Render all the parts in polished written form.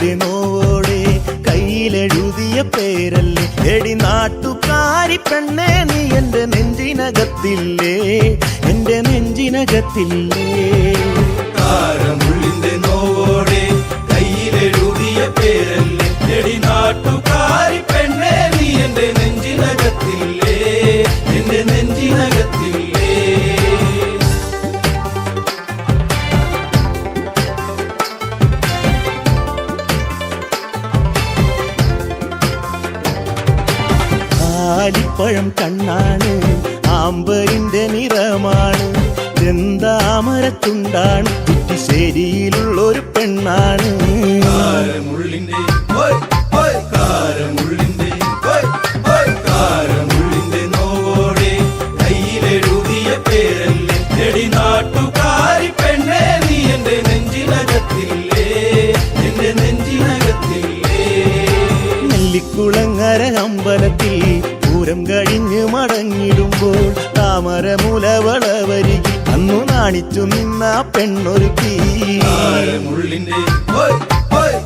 ഉള്ളിന്റെ നോവോടെ കയ്യിലെഴുതിയ പേരല്ലേ എടി നാട്ടുകാരി പെണ്ണേ നീ എന്റെ നെഞ്ചിനകത്തില്ലേ, എന്റെ നെഞ്ചിനകത്തില്ലേ. ഉള്ളിന്റെ നോവോടെ കയ്യിലെഴുതിയ പേരല്ലേ എടി നാട്ടുകാരി പെണ്ണേ നീ എന്റെ നെഞ്ചിനകത്തില്ലേ, എന്റെ നെഞ്ചിനകത്തില്ലേ. ആലിപ്പഴം കണ്ണാണ്, ആമ്പരിന്റെ നിറമാണ്, ചെന്താമരത്തുണ്ടാണ്, കുറ്റിശ്ശേരിയിലുള്ളൊരു പെണ്ണാണ്. കാരമുള്ളിന്റെ നോവോടെ കയ്യിലെഴുതിയ പേരല്ലേ എടി നാട്ടുകാരി പെണ്ണേ നീ എന്റെ നെഞ്ചിനകത്തില്ലേ, എന്റെ നെഞ്ചിനകത്തില്ലേ. നെല്ലിക്കുളങ്ങര അമ്പലത്തിൽ പൂരം കഴിഞ്ഞ് മടങ്ങിടുമ്പോൾ താമരമുലവളവരികിൽ അന്നു നാണിച്ചു നിന്ന പെണ്ണൊരുക്കി.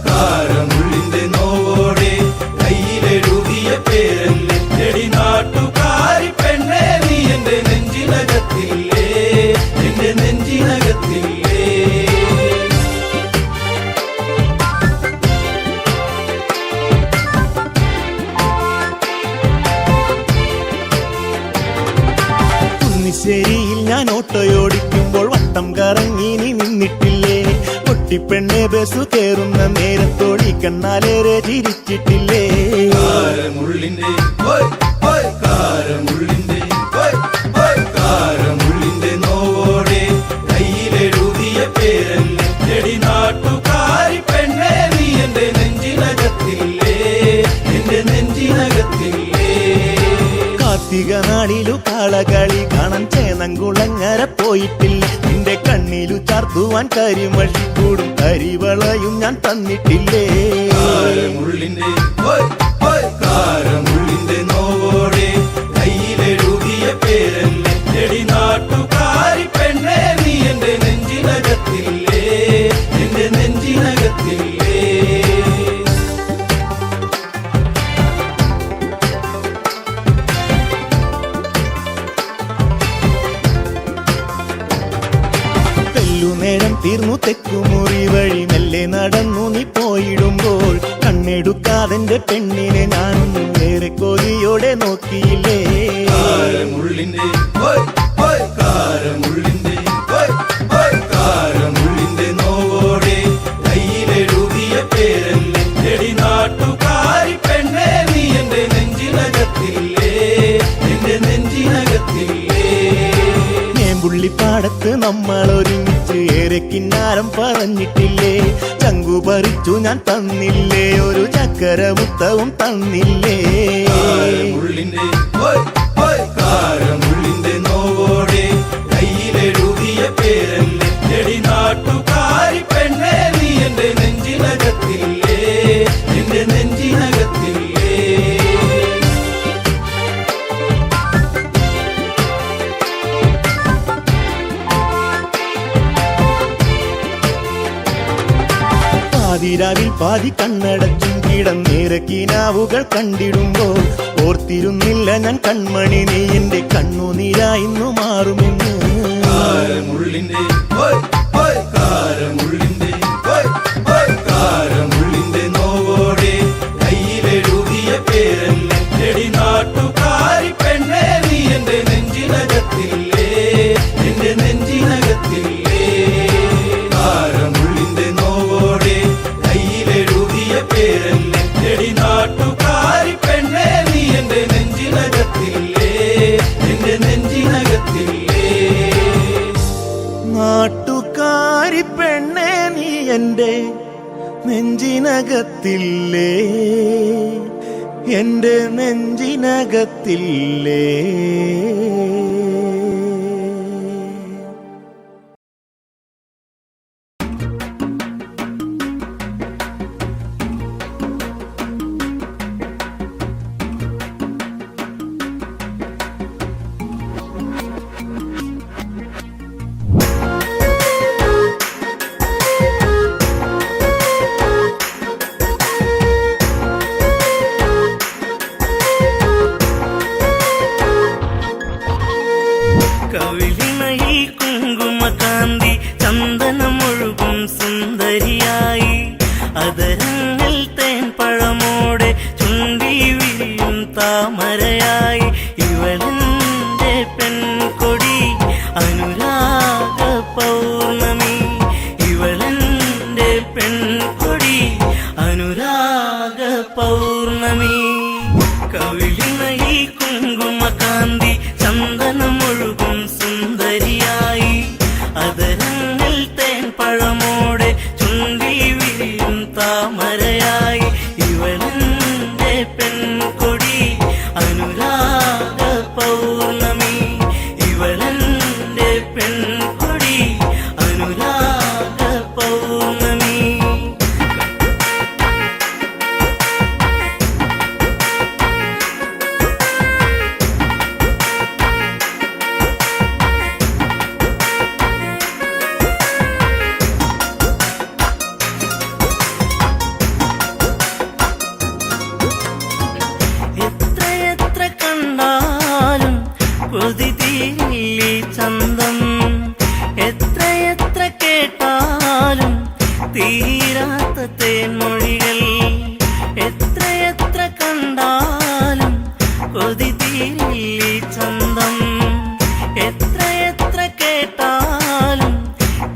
കാരമുള്ളിന്റെ നോവോടെ കയ്യിലെഴുതിയ പേരല്ലേ എടി നാട്ടുകാരി പെണ്ണേ നീ എന്റെ നെഞ്ചിനകത്തില്ലേ, എന്റെ നെഞ്ചിനകത്തില്ലേ. കുന്നിശ്ശേരിയിൽ ഞാൻ ഓട്ടോയോടിക്കുമ്പോൾ വട്ടം കറങ്ങി നീ നിന്നിട്ടില്ലേ, പൊട്ടിപ്പെണ്ണെ ബസ് കയറുന്ന നേരത്തോടി കണ്ണാലേറെ ചിരിച്ചിട്ടില്ലേ. കാരമുള്ളിന്റെ നോവോടെ കയ്യിലെഴുതിയ പേരല്ലേ എടി നാട്ടുകാരി പെണ്ണേ നീ എന്റെ നെഞ്ചിനകത്തില്ലേ, എന്റെ നെഞ്ചിനകത്തില്ലേ. കാർത്തിക നാളിലു കാളകളി കാണാൻ ചേന്നംകുളങ്ങര പോയിട്ടില്ല, നിന്റെ കണ്ണിലു ചാർത്തുവാൻ കരിമഷി കൂടും കരിവളയും ഞാൻ തന്നിട്ടില്ലേ. കാരമുള്ളിന്റെ നോവോടെ കയ്യിലെഴുതിയ പേരല്ലേ എടി നാട്ടുകാരി പെണ്ണേ നീ എന്റെ നെഞ്ചിനകത്തില്ലേ, എന്റെ നെഞ്ചിനകത്തില്ലേ. നേരം തീർന്നു തെക്കുമുറി വഴി മെല്ലെ നടന്നു നീ പോയിടുമ്പോൾ കണ്ണെടുക്കാതെന്റെ പെണ്ണിനെ ഞാനൊന്നും ഏറെ കൊതിയോടെ നോക്കിയില്ലേ. കാരമുള്ളിന്റെ നോവോടെ കയ്യിലെഴുതിയ പേരല്ലേ എടി നാട്ടുകാരി പെണ്ണേ നീ എന്റെ നെഞ്ചിനകത്തില്ലേ, എന്റെ നെഞ്ചിനകത്തില്ലേ. പുള്ളിപ്പാടത്ത് നമ്മൾ ഒരുമിച്ച് ഏറെ കിന്നാരം പറഞ്ഞിട്ടില്ലേ, ചങ്കു പറിച്ചു ഞാൻ തന്നില്ലേ, ഒരു ചക്കര മുത്തവും തന്നില്ലേ. കാരമുള്ളിന്റെ നോവോടെ കയ്യിലെഴുതിയ പേരല്ലേ എടി നാട്ടുകാരി പെണ്ണേ നീ എന്റെ നെഞ്ചിനകത്തില്ലേ, എന്റെ നെഞ്ചിനകത്തില്ലേ. പാതിരാവിൽ പാതി കണ്ണടച്ചും കിടന്നേറെ കിനാവുകൾ കണ്ടിടുമ്പോൾ ഓർത്തിരുന്നില്ല ഞാൻ കൺമണി നീ എന്റെ കണ്ണുനീരായിന്നു മാറുമെന്ന്. കാരമുള്ളിന്റെ നോവോടെ കയ്യിലെഴുതിയ പേരല്ലേ എടി നാട്ടുകാരി പെണ്ണേ നീ എന്റെ നെഞ്ചിനകത്തില്ലേ, എന്റെ നെഞ്ചിനകത്തില്ലേ. കാരമുള്ളിന്റെ നോവോടെ കയ്യിലെഴുതിയ പേരല്ലേ എടി നാട്ടുകാരി പെണ്ണേ നീ എന്റെ നെഞ്ചിനകത്തില്ലേ, എന്റെ നെഞ്ചിനകത്തില്ലേ. നാട്ടുകാരി പെണ്ണേ നീ എന്റെ നെഞ്ചിനകത്തില്ലേ, എന്റെ നെഞ്ചിനകത്തില്ലേ. സുന്ദരിയായി അതരങ്ങൾ തേൻപഴമോടെ ചുണ്ടി വിരിയും താമരയായി ഇവളെന്റെ പെൺകൊടി അനുരാഗ പൗർണമി ഇവളെന്റെ പെൺകൊടി അനുരാഗ പൗർണമി കവിളിണയിൽ കുങ്കുമകാന്തി ചന്ദനമൊഴുകും സുന്ദരിയായി അതരങ്ങൾ തേൻപഴമോടെ ചുണ്ടി വിരിയും താമരയായി ഇവളെന്റെ പെൺകൊടി അനുരാഗ പൗർണമി ഇവളെന്റെ പെൺകൊടി അനുരാഗ പൗർണമി എത്രയെത്ര കണ്ടാലും കൊതി തീരില്ലേ ചന്തം എത്രയെത്ര കേട്ടാലും തീരാത്ത തേൻമൊഴികൾ എത്രയെത്ര കണ്ടാലും കൊതി തീരില്ലേ ചന്തം എത്രയെത്ര കേട്ടാലും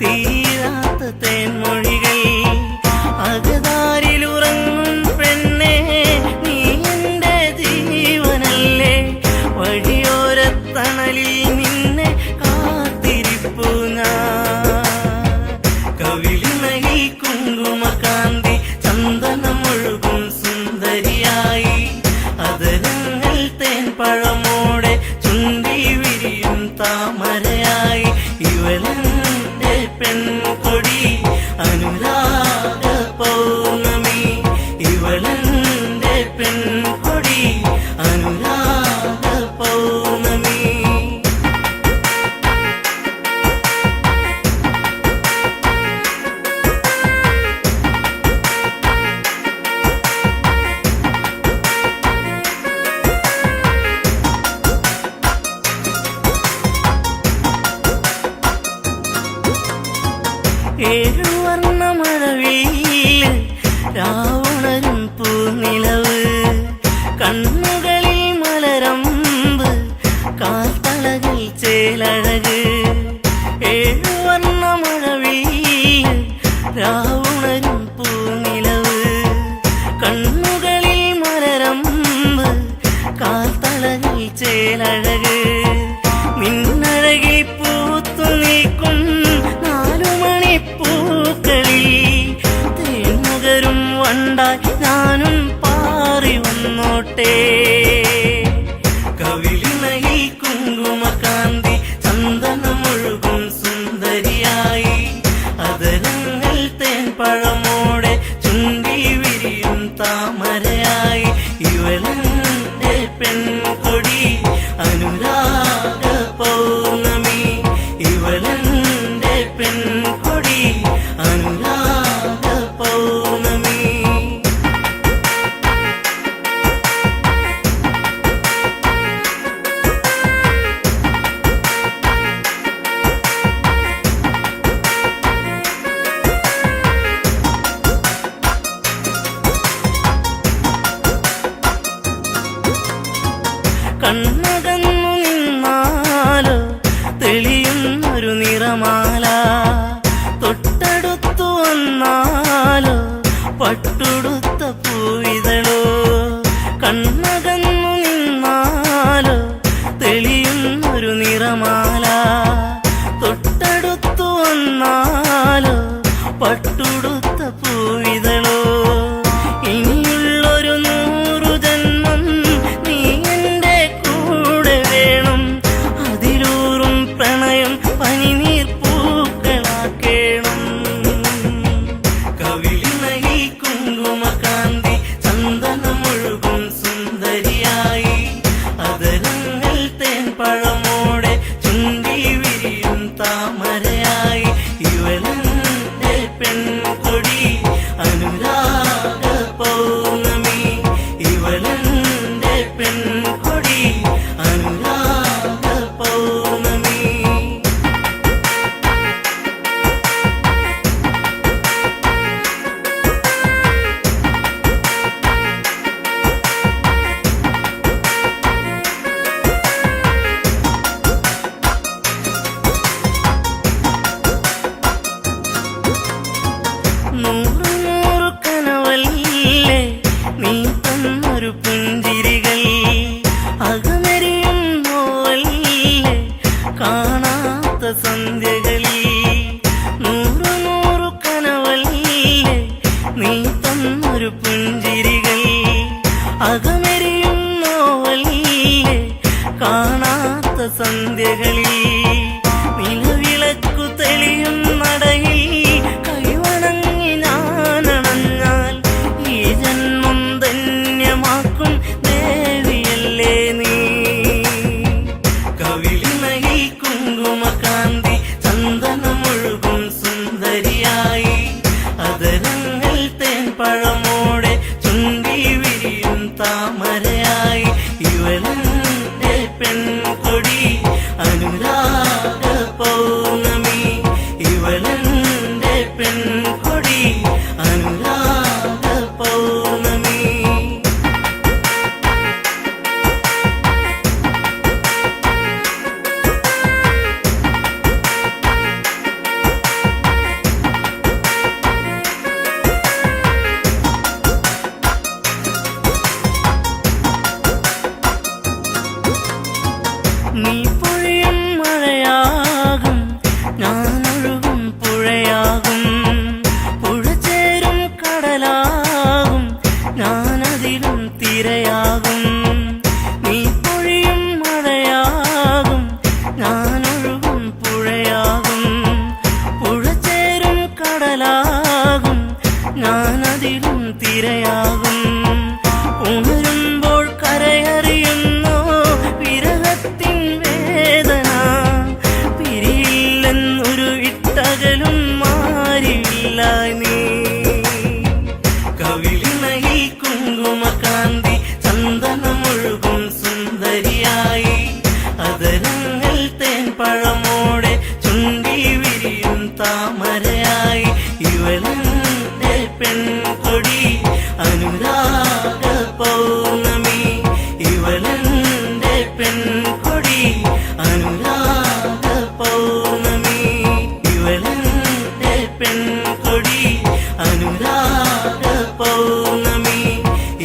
തീരാത്ത തേൻമൊഴികൾ അകതാരിലുറങ്ങും പെണ്ണേ നീ എന്റെ ജീവനല്ലേ വഴിയോരത്തണലിൽ നിന്നെ കാത്തിരിപ്പു ഞാൻ കവിളിണയിൽ കുങ്കുമകാന്തി ചന്ദനമൊഴുകും സുന്ദരിയായി അതരങ്ങൾ തേൻപഴമോടെ ചുണ്ടി വിരിയും താമരയായി ഇവളെന്റെ പെൺകൊടി അനുരാഗ പൗർണമി ഇവളെന്റെ പെൺകൊടി അനുരാഗ പൗർണമി ഏഴുവർണ്ണ മഴവില്ല് രാവണരും പൂനിലവ് കണ്ണുകളിൽ മലരമ്പ് കാൽത്തളകൾ ചേലഴക് ഏഴുവർണ്ണ മഴവില്ല് രാവണരും പൂനിലവ് കണ്ണുകളിൽ മലരമ്പ് കാൽത്തളകൾ ചേലഴക് നിന്നഴകിൽ പൂത്തു നിൽക്കും പൂക്കളിൽ തേനുകരും വണ്ടായി ഞാനും പാറി വന്നോട്ടെ കവിളിണയിൽ കുങ്കുമകാന്തി ചന്ദനമൊഴുകും സുന്ദരിയായി അതരങ്ങൾ തേൻപഴമോടെ ചുണ്ടി വിരിയും താമരയായി ഇവളെന്റെ പെൺകൊടി അനുരാഗ പൗർണമി ഇവളെന്റെ പെൺകൊടി അനുരാഗ പൗർണമി കണ്ണകന്നു നിന്നാലോ തെളിയുന്നൊരു നിറമാല തൊട്ടടുത്തു വന്നാലോ പട്ടുടുത്ത പൂവിതളോ കണ്ണകന്നു നിന്നാലോ തെളിയുന്നൊരു നിറമാല തൊട്ടടുത്തു വന്നാലോ പട്ടുടുത്ത പൂവിതളോ ഇനിയുള്ളൊരു 100 ജന്മം നീ എന്റെ കൂടെ വേണം അതിലൂറും പ്രണയം പനിനീർ പൂക്കളാക്കേണം കവിളിണയിൽ കുങ്കുമ ഒരു പുഞ്ചിരികൾ അകമെരിയും നോവല്ലേ കാണാത്ത സന്ധ്യകളിൽ നിലവിളക്കു തെളിയും നടയിൽ കൈവണങ്ങി ഞാനണഞ്ഞാൽ ഈ ജന്മം ധന്യമാക്കും ദേവിയല്ലേ നീ. കവിളിനയിൽ കുങ്കുമകാന്തി ചന്ദനമൊഴുകും സുന്ദരിയായി അതരങ്ങൾ തേൻപഴമോടെ ചുണ്ടി വിരിയും താമരയായി ഇവളെന്റെ പെൺകൊടി അനുരാഗ പൗർണമി ഇവളെന്റെ പെൺകൊടി അനുരാഗ പൗർണമി. നീ പൊഴിയും മഴയാകും ഞാനൊഴുകും പുഴയാകും പുഴ ചേരും കടലാകും ഞാനതിലും തിരയാകും. നീ പൊഴിയും മഴയാകും ഞാനൊഴുകും പുഴയാകും പുഴ ചേരും കടലാകും ഞാനതിലും തിരയാകും. ഉണരുമ്പോൾ കരയറിയുന്നോ വിരഹത്തിൻ വേദന പിരിയില്ലെന്നൊരു ഇട്ടകലും മാറിയില്ല നീ. കവിളിനയിൽ കുങ്കുമകാന്തി ചന്ദനമൊഴുകും സുന്ദരിയായി അതരങ്ങൾ തേൻപഴമോടെ ചുണ്ടി വിരിയും താമരയായി ഇവളെന്റെ പെൺകൊടി അനുരാഗ പൗർണമി ഇവളെന്റെ പെൺകൊടി അനുരാഗ പൗർണമി ഇവളെന്റെ പെൺകൊടി അനുരാഗ പൗർണമി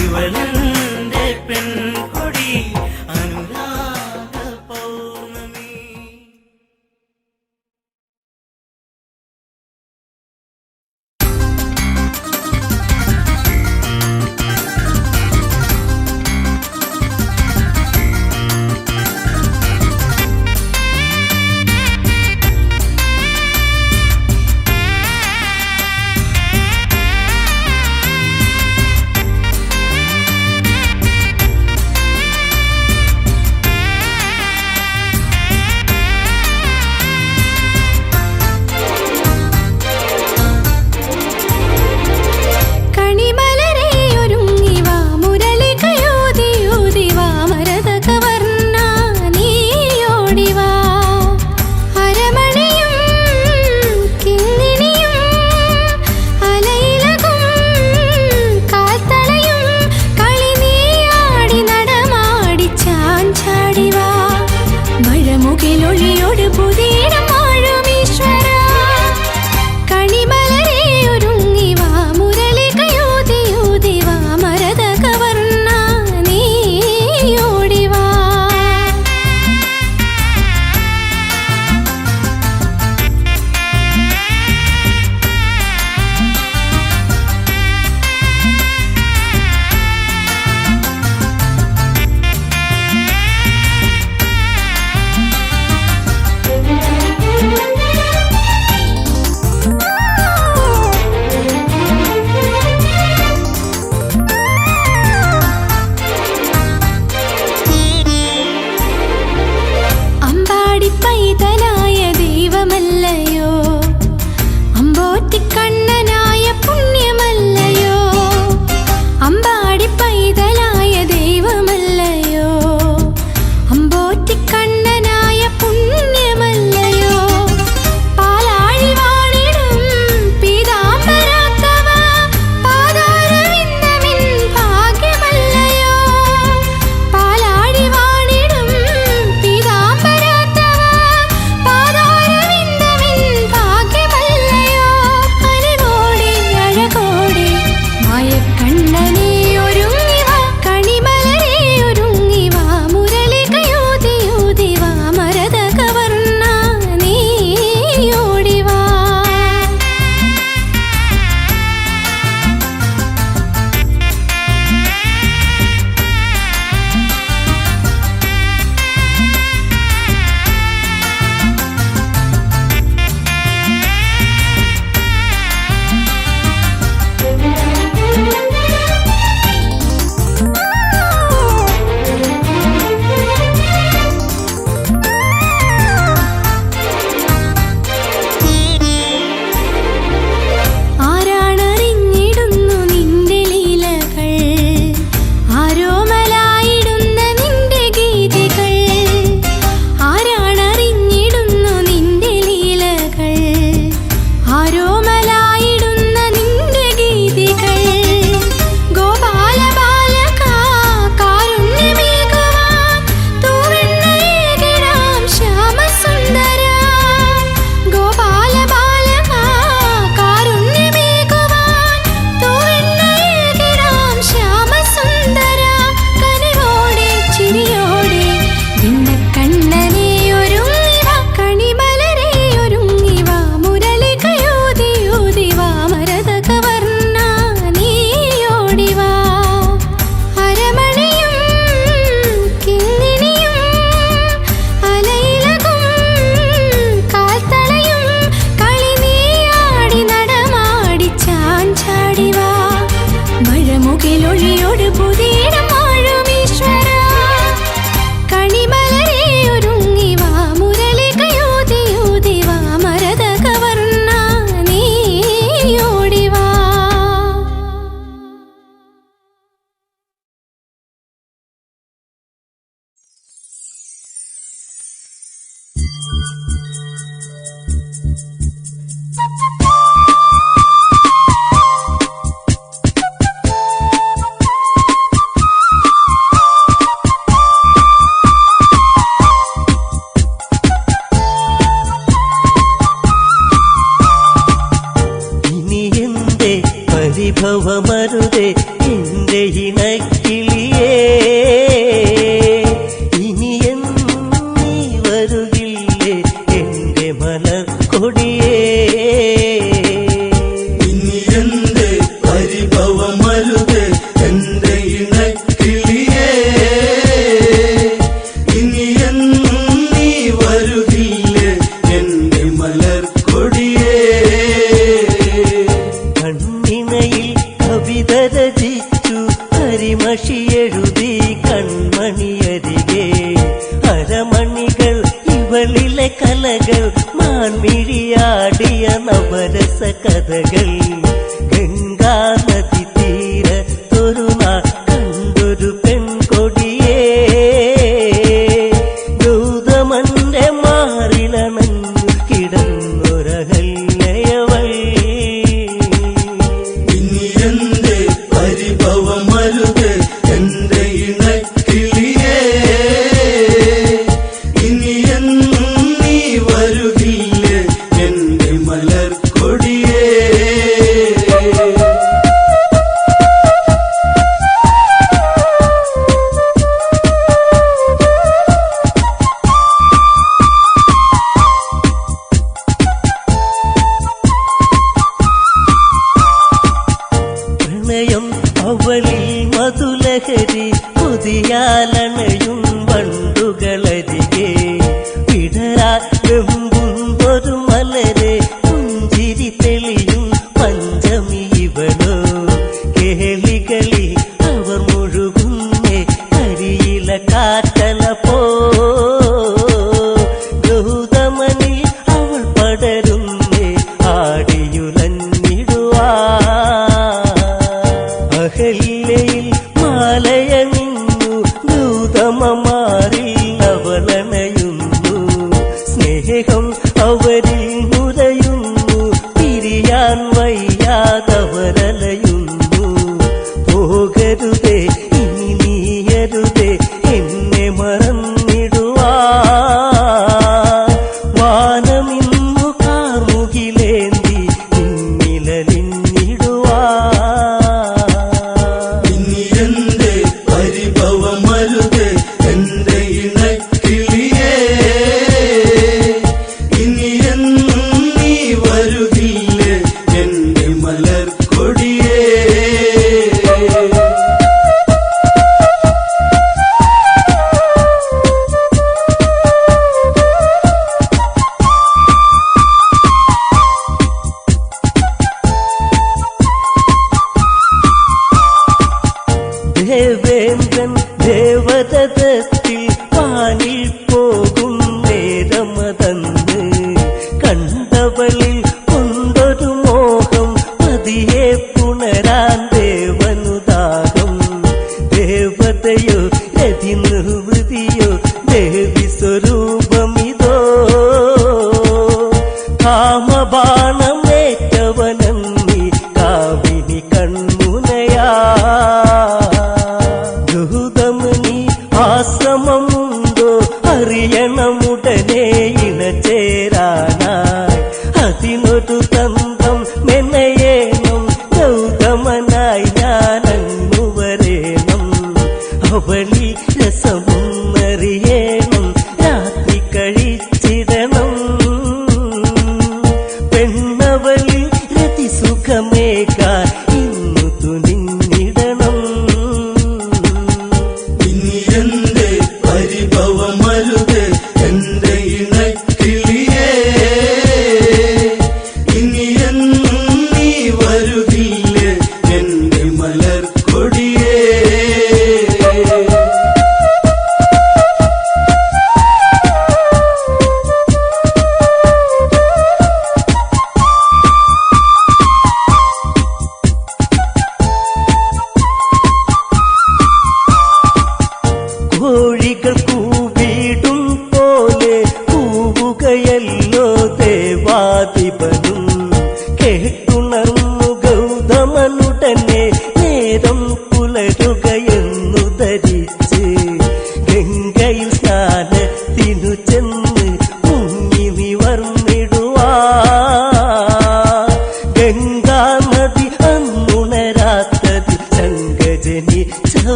ഇവളെന്റെ പെൺകൊടി അനുരാഗ പൗർണമി. പരിഭവമരുതേ എന്റെ ഇണക്കിളിയേ, ഇനി എന്നീ വരുകില്ലേ എന്റെ മലർക്കൊടിയേ. ഇനി എന്റെ പരിഭവമരുതേ എന്റെ ഇണക്കിളിയേ, ഇനി എന്നും നീ വരുകില്ലേ എന്റെ മലർക്കൊടിയേ. കണ്ണിണയിൽ കവിത രചിച്ചു കരിമഷിയെഴുതി കൺമണിയരികെ, അരമണികൾ ഇവളിലെ കലകൾ മാൻമിഴിയാടിയ നവരസ കഥകൾ. ഗംഗാ നദി തീരത്തൊരു നാൾ കണ്ടൊരു പെൺകൊടിയേ, ഗൗതമന്റെ മാറിലണഞ്ഞു കിടന്നൊരഹല്യയവൾ. ഇനി എന്റെ പരിഭവമരുതേ എന്റെ ഇണക്കിളിയേ, ഇനി എന്നും നീ വരുകില്ലേ എന്റെ മലർക്കൊടിയേ. പ്രണയം അവളിൽ മധുലഹരി പുതിയാലണയും വണ്ടുകളരികെ, വിടരാകുമ്പൊരു മലരെ പുഞ്ചിരി തെളിയും പഞ്ചമി ഇവളോ. കേളികളി അവർ മുഴുകുന്നേ കരിയില കാറ്റല പോ, ഗൗതമനിൽ അവൾ പടരുന്നേ ആടിയുലഞ്ഞിടുവാ. അഹല്യയിൽ മാലയണിഞ്ഞു ഗൗതമമാരിൽ അവളണയുന്നു, സ്നേഹം അവരിൽ നുരയുന്നു, തിരിയാൻ വയ്യാതവരലയുന്നു. പോകരുതേ ഇനി നീയരുതേ എന്നെ മറന്നിടുവാ, വാനമിന്നു കാർമുകിലേന്തി നിന്നിലലിഞ്ഞിടുവാ. ഇനി എന്റെ പരിഭവമരുതേ എന്റെ ഇണക്കിളിയേ, ഇനി എന്നും നീ വരുകില്ലേ എന്റെ മലർക്കൊടിയേ. ദേവേന്ദ്രൻ ദേവതത്തിൽ പാനിൽ പോകും നേരമതന്ന്, കണ്ടവളിൽ കൊണ്ടൊരു മോഹം പതിയെ പുണരാൻ ദേവനുദാഹം. ദേവതയോ രതി നിർവൃതിയോ ദേവി സ്വരൂപമിതോ, കാമബാണമേറ്റവനന്നി കാവിനി കൺമുനയാ. ഗൗതമനി ആശ്രമമുണ്ടോ അറിയണമുടനെ ഇണചേരാനായി, അതിനൊരു തന്ത്രം മെനയേണം ഗൗതമനായി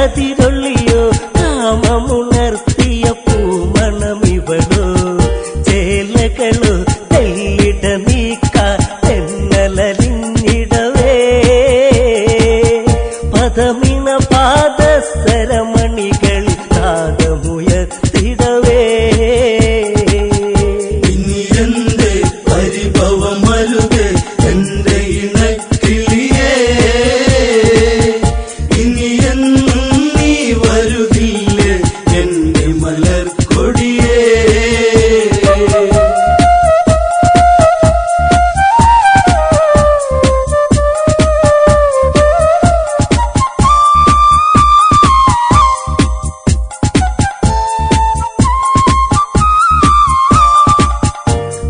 കതിരൊള്ളിയോ കാമമുണർത്തിയ പൂമണമിവളോ ചേലകളോ തെല്ലിട നീക്ക തെന്നലിഞ്ഞിടവേ പദമിണ പാദസരമണികൾ നാദമുയർത്തിടവേ ഇനി എന്റെ പരിഭവമരുതേ എന്റെ ഇണക്കിളിയേ ഇനി എന്നും നീ വരുകില്ലേ എന്റെ മലർക്കൊടിയേ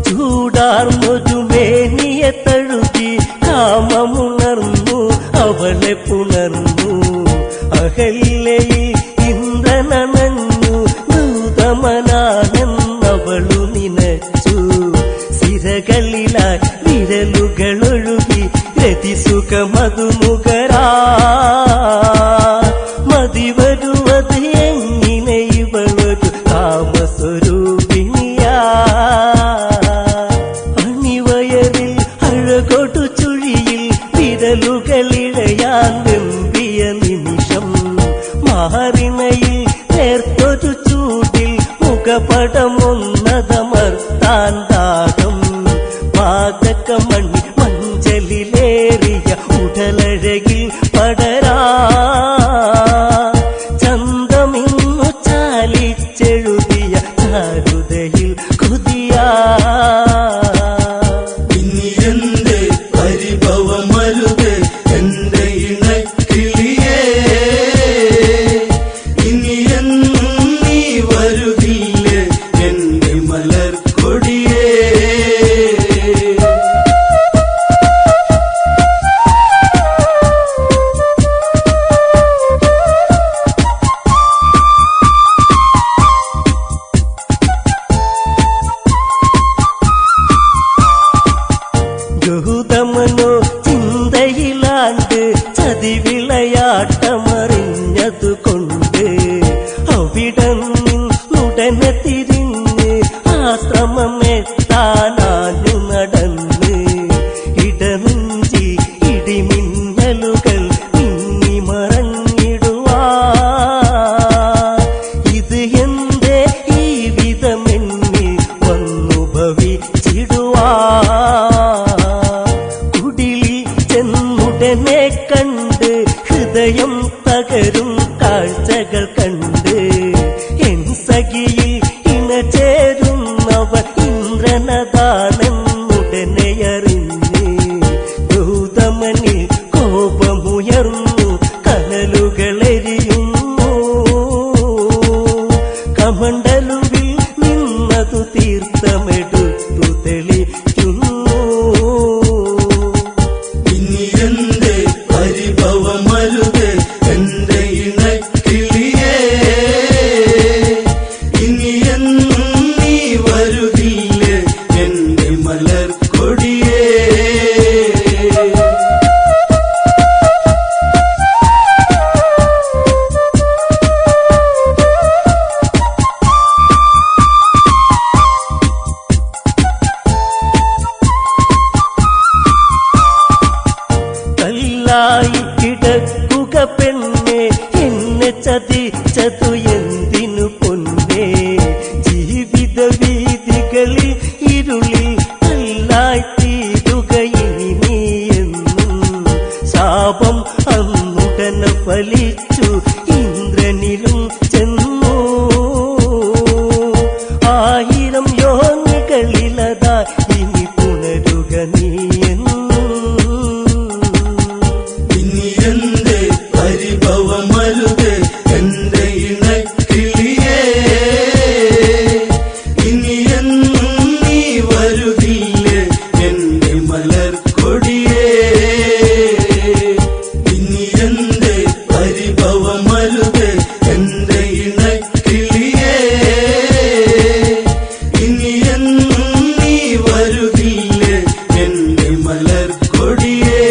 ചൂടാർന്നൊരു മേനിയെ തഴുകി കാമമുണർന്നു അവളെ പുണർന്നു അഹല്യയിൽ ഇന്ദ്രനണഞ്ഞു നൂതമനാണെന്നവളു നിനച്ചു സിരകളിലായി വിരലുകളൊഴുകി രതിസുഖമതു നുകരാ മതിവരുവത് എങ്ങനെ ഇവളൊരു കാമസ്വരൂപിണിയാ അണിവയറിൽ അഴകൊടു ചുഴിയിൽ വിരലുകളിഴയാൻ വെമ്പിയ നിമിഷം മാറിണയിൽ നേർത്തൊരു ചൂടിൽ മുഖപടമൊന്നതമർത്താൻ ദാഹം പാതകമണി മഞ്ചലിലേറിയ ഉടലഴകിൽ പടരാ ചന്തമിന്നു ചാലിച്ചെഴുതിയ ചാരുതയിൽ കൊതിയാ ഇനി എന്റെ പരിഭവമരുതേ എന്റെ ഇണക്കിളിയേ ഇനി എന്നും നീ വരുകില്ലേ എന്റെ മലർക്കൊടിയേ ഗൗതമനോ ചിന്തയിലാണ്ട് ചതിവിളയാട്ടമറിഞ്ഞതുകൊണ്ട് അവിടം നിന്നുടനെ തിരിഞ്ഞ് ആശ്രമമെത്താനാഞ്ഞു നടന്ന് ഇടമിഞ്ചി ഇടിമിന്നലുകൾ മിന്നി മറഞ്ഞിടുവാ ഇത് എന്റെ ഈ വിധമെന്നിൽ വന്നു ഭവിച്ചിടുവാ കുടിലിൽ ചെന്നുടനെ കണ്ട് ഹൃദയം തകരും കാഴ്ചകൾ കണ്ട് എൻ സഖിയിൽ ഇണചേരുന്നവർ ഇന്ദ്രനതാണെന്നുടനെ അറിഞ്ഞ് ഗൗതമനിൽ കോപമുയർന്നു കനലുകളെരിയുന്നു കമണ്ടലുവിൽ നിന്നതു തീർത്ഥമെടുത്തു തെളിക്കുന്നു ഇനി എന്റെ പരിഭവമരുതേ എന്റെ ഇണക്കിളിയേ ഇനി എന്നും നീ വരുകില്ലേ എന്റെ മലർക്കൊടിയേ കല്ലായി കിടക്കുക പെണ്ണെ എന്നെ ചതിച്ചതു എന്തിനു പൊന്നെ ജീവിത വീതികളിൽ ഇരുളിൽ കല്ലായി തീരുക ഇനി നീ എന്നും ശാപം അന്നുടനെ ഫലിച്ചു ഇന്ദ്രനിലും ചെന്നു ആയിരം യോനികളിലതാ ഇനി പുണരുക നീ എന്നും ഇനി എന്റെ പരിഭവമരുതേ എന്റെ ഇണക്കിളിയേ ഇനി എന്നും നീ വരുകില്ലേ എന്റെ മലർക്കൊടിയേ ഇനി എന്റെ പരിഭവമരുതേ എന്റെ ഇണക്കിളിയേ ഇനി എന്നും നീ വരുകില്ലേ എന്റെ മലർക്കൊടിയേ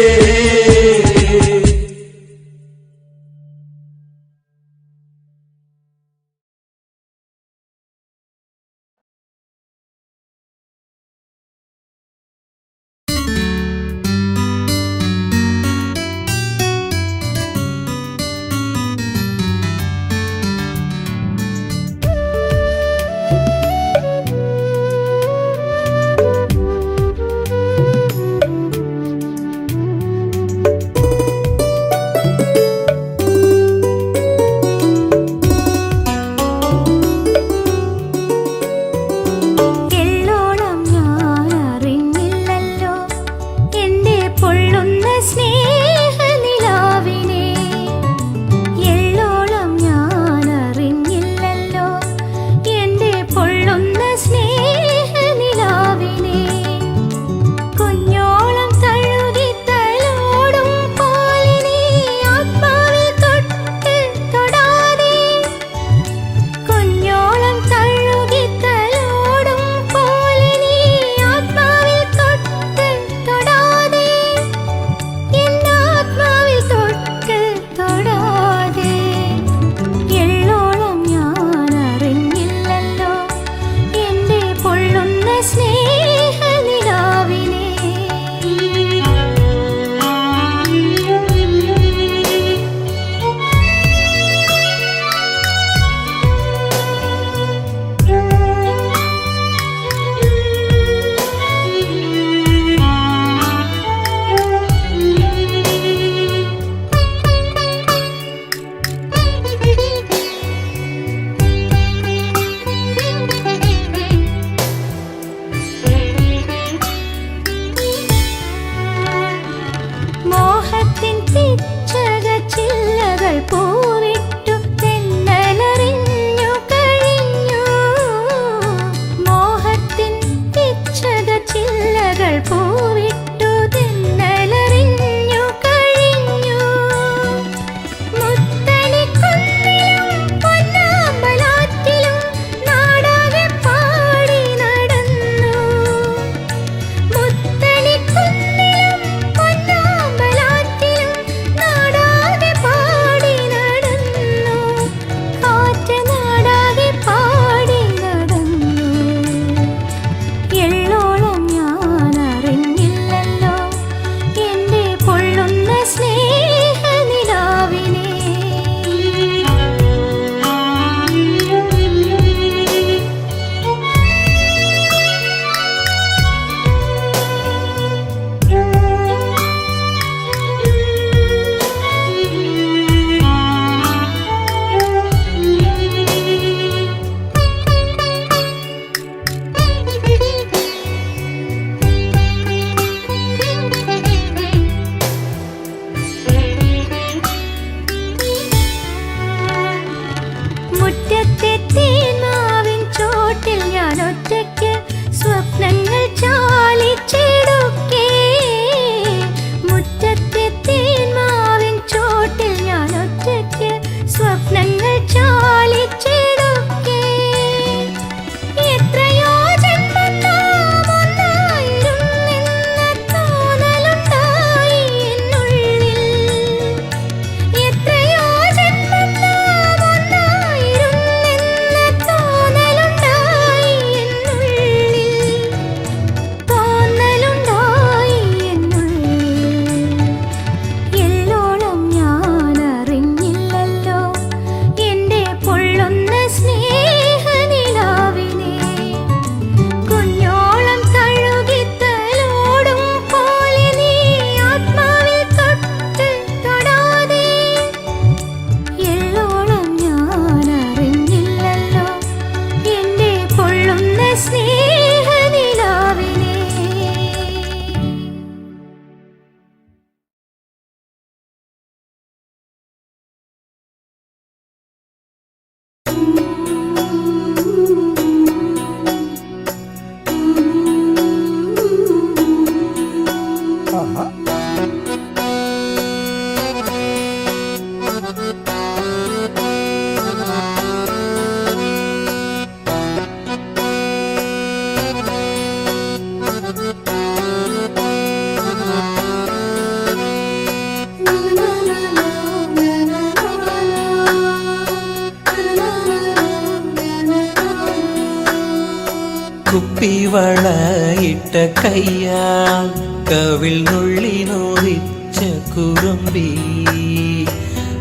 കുപ്പിവളയിട്ട കയ്യാൽ കവിൾ നുള്ളി നോവിച്ച കുറുമ്പി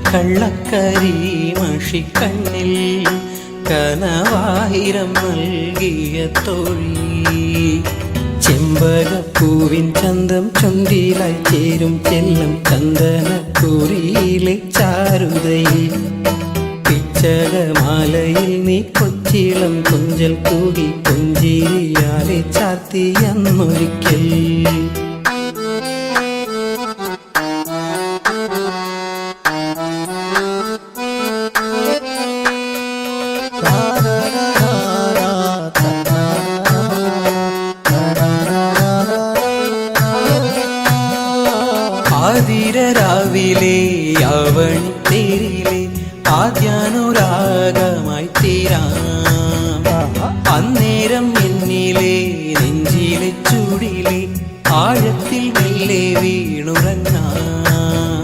കള്ളക്കരി മഷിക്കണ്ണിൽ കനവായിരം നൽകിയ തോഴി ചെമ്പകപ്പൂവിൻ ചന്തം ചുണ്ടിലായി ചേരും ചെല്ലും ചന്ദനക്കുറിയിലെ ചാരുതയിൽ പിച്ചകമാലയിൽ നീ കൊച്ചിളം കുഞ്ചൽ കൂകി പുഞ്ചിരിയാലെ ചാർത്തിയെന്നൊരിക്കൽ ആതിരരാവിലെ യാവണി തേരിലെ ആദ്യാനുരാഗമായി തീരാം അന്നേരം എന്നിലെ നെഞ്ചിലെ ചൂടിലെ ആഴത്തിൽ മെല്ലെ വീണുറങ്ങാം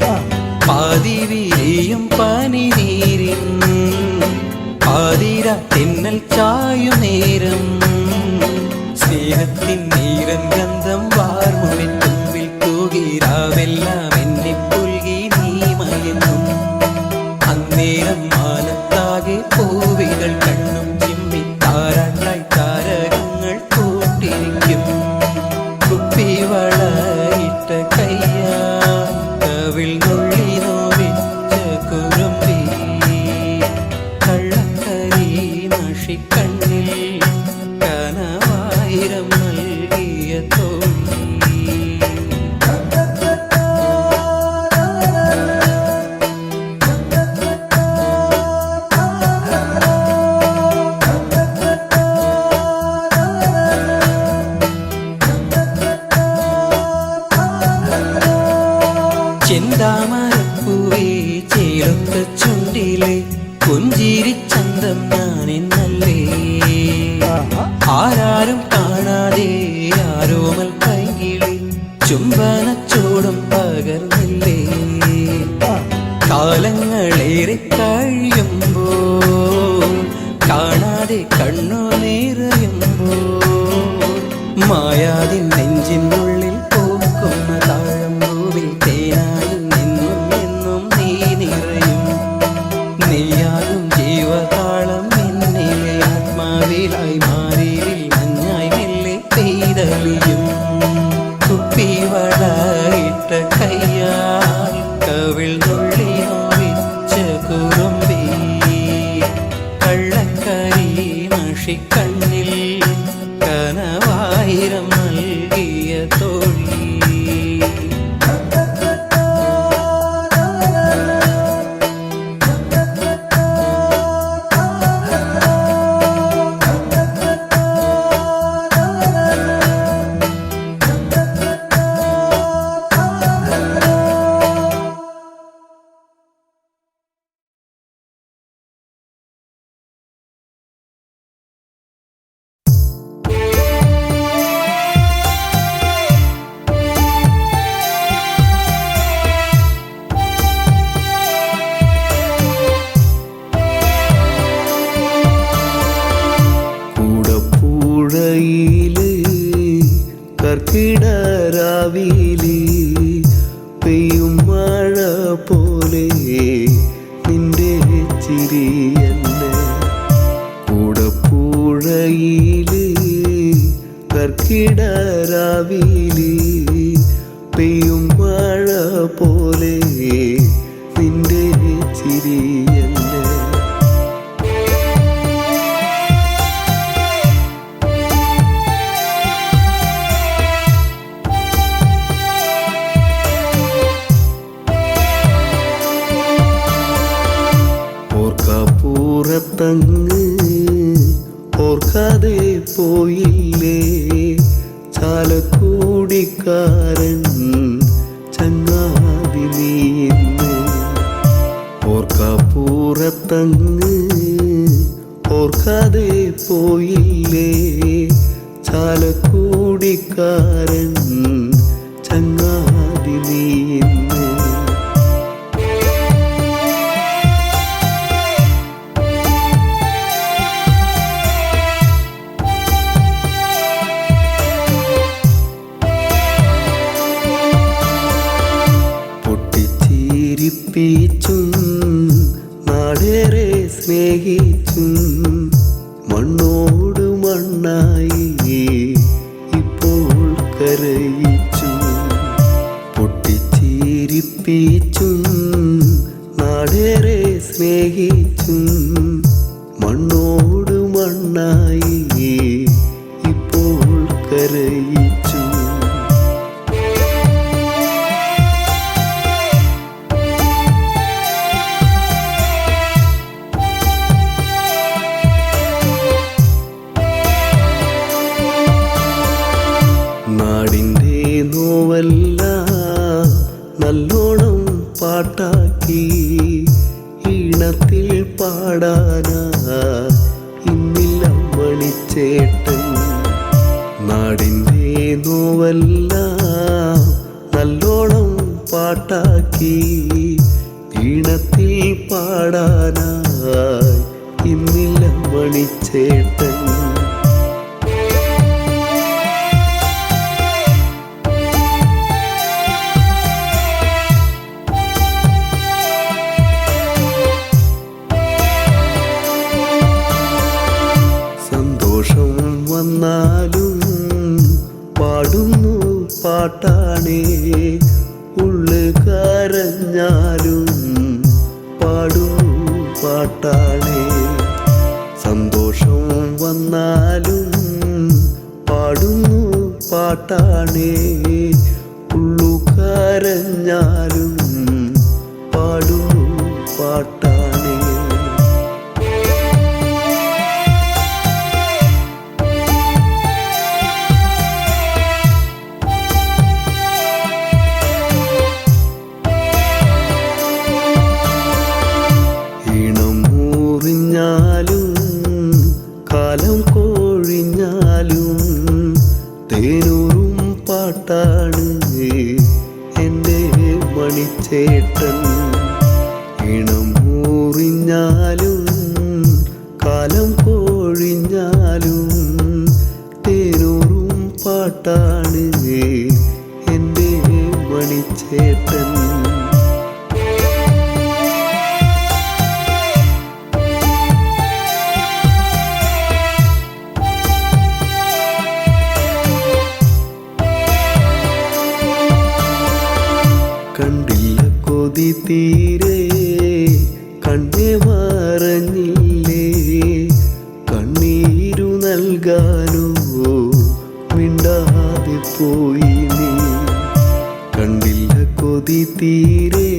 പാതിവിരിയും പനിനീരിൻ പാതിര തെന്നൽ ചായു നേരം സ്നേഹത്തിൻ നീരൻ ഗന്ധം വാർമുവിൻ തുമ്പിൽ തൂകിരാവെല്ലാം എന്നെ പുൽകി നീ മയങ്ങും അന്നേരം മാനത്താകെ പൂവികൾ കണ്ണും ചിമ്മി താരാട്ടായി താരകങ്ങൾ കൂട്ടിരിക്കും കുപ്പിവളയിട്ട കയ്യാ കവിൾ നുള്ളി നോവിച്ച കുറുമ്പി കള്ളക്കരി മഷിക്കണ്ണിൽ കനവായിരം നൽകിയ തോഴി ചെന്താമരപ്പൂവേ ചേർത്ത ചുണ്ടിലെ പുഞ്ചിരി ചന്തം ഞാനെന്നല്ലേ ആരാരും കാണാതെ ആരോമൽ കൈകിളി ചുംബനച്ചോടും പകർന്നില്ലേ കാലങ്ങളേറെ കഴിയുമ്പോൾ കാണാതെ കണ്ണു നിറയുമ്പോൾ മായാതിൻ നെഞ്ചിനുള്ളിൽ പൂക്കുന്ന താഴമ്പൂവിൽ തേനായി നിന്നും എന്നും നീ നിറയും നീയാകും ജീവതാളം എന്നിലെ ആത്മാവിലായി മാറിയിൽ മഞ്ഞായി മെല്ലെ പെയ്തലിയും കുപ്പിവളയിട്ട കയ്യാൽ കവിൾ നുള്ളി നോവിച്ച കുറുമ്പി കള്ളക്കരി മഷിക്കണ്ണിൽ കനവായിരം നൽകിയ തോഴി കർക്കിടരാവിലെ പെയ്യും മഴ പോലെ നിന്റെ ചിരിയല്ലേ കൂടപ്പുഴയിലെ കർക്കിടരാവിലെ പെയ്യും മഴ പോലെ നിന്റെ ചിരിയല്ലേ ഓർക്കപ്പുറത്തങ്ങ് ഓർക്കാതെ പോയില്ലേ ചാലക്കൂടിക്കാരൻ ചങ്ങാതി നീന്ന് ഓർക്കപ്പുറത്തങ്ങ് ഓർക്കാതെ പോയില്ലേ ചാലക്കൂടിക്കാരൻ ചങ്ങാതി നീന്ന് നാടേറെ സ്നേഹിച്ചും മണ്ണോട് മണ്ണായി ഇപ്പോൾ കരയിച്ചു പൊട്ടിച്ചിരിപ്പിച്ചും നാടേറെ സ്നേഹിച്ചും മണ്ണോട് മണ്ണായി ഇപ്പോൾ കരയിച്ചു നാടിൻ്റെ നോവല്ല നല്ലോണം പാട്ടാക്കി ഈണത്തിൽ പാടാനാ ഇന്നില്ല മണിച്ചേട്ടൻ നാടിൻ്റെ നോവല്ല നല്ലോണം പാട്ടാക്കി ഈണത്തിൽ പാടാനായി ഇന്നില്ല മണിച്ചേട്ടൻ വന്നാലും പാടുന്നു പാട്ടാണേ ഉള്ളു കരഞ്ഞാലും പാടുന്നു പാട്ടാണേ സന്തോഷം വന്നാലും പാടുന്നു പാട്ടാണേ ഉള്ളു കരഞ്ഞാലും പാടുന്നു പാട്ടാണേ കാലം കോഴിഞ്ഞാലും തേനൂറും പാട്ടാണ് എൻ്റെ മണിച്ചേട്ടൻ ഇണം മൂറിഞ്ഞാലും കാലം കോഴിഞ്ഞാലും തേനൂറും പാട്ടാണ് എൻ്റെ മണിച്ചേട്ടൻ കണ്ടില്ല കൊതി തീരെ കണ്ണേ മറഞ്ഞില്ലേ കണ്ണീരു നൽകാനോ മിണ്ടാതെ പോയി നീ കണ്ടില്ല കൊതി തീരെ